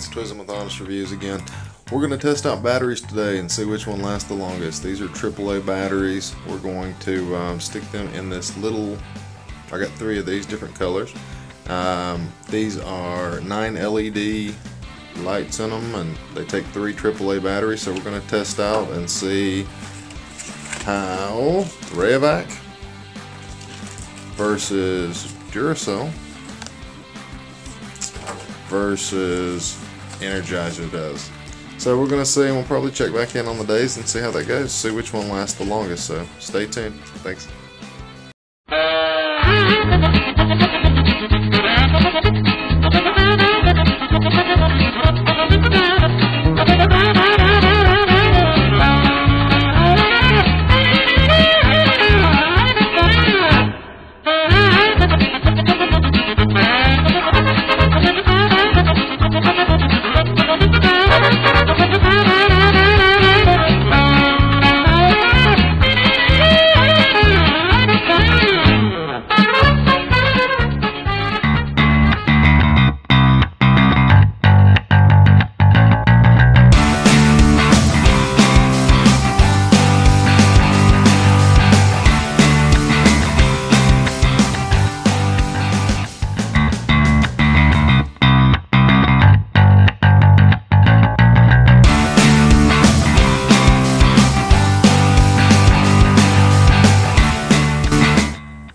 It's Twism with Honest Reviews again. We're going to test out batteries today and see which one lasts the longest. These are AAA batteries. We're going to stick them in this little, I got 3 of these different colors. These are 9 LED lights in them, and they take 3 AAA batteries. So we're going to test out and see how Rayovac versus Duracell versus Energizer does. So we're going to see, and we'll probably check back in on the days and see how that goes, see which one lasts the longest. So stay tuned. Thanks.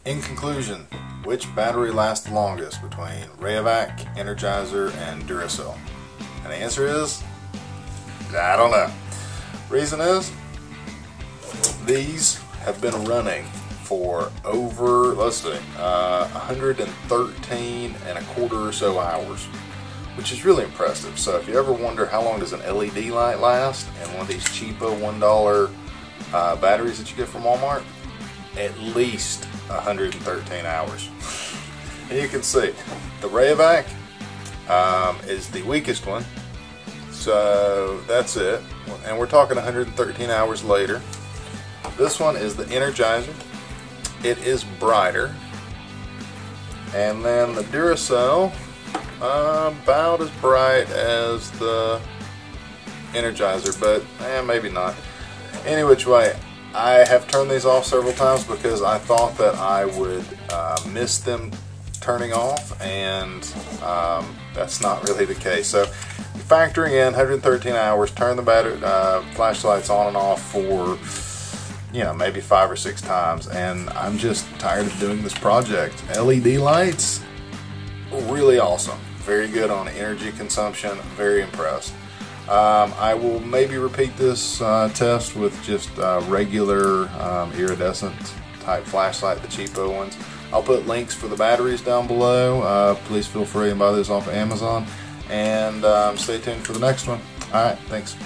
In conclusion, which battery lasts the longest between Rayovac, Energizer, and Duracell? And the answer is, I don't know. Reason is, these have been running for over, let's see, 113 and a quarter or so hours, which is really impressive. So if you ever wonder how long does an LED light last in one of these cheapo $1 batteries that you get from Walmart, at least 113 hours. And you can see the Rayovac is the weakest one, so that's it, and we're talking 113 hours later. This one is the Energizer. It is brighter, and then the Duracell about as bright as the Energizer, but maybe not. Any which way, I have turned these off several times because I thought that I would miss them turning off, and that's not really the case. So factoring in 113 hours, turn the battery flashlights on and off for, you know, maybe 5 or 6 times, and I'm just tired of doing this project. LED lights, really awesome. Very good on energy consumption, very impressed. I will maybe repeat this test with just regular iridescent type flashlight, the cheapo ones. I'll put links for the batteries down below. Please feel free to buy those off of Amazon, and stay tuned for the next one. Alright, thanks.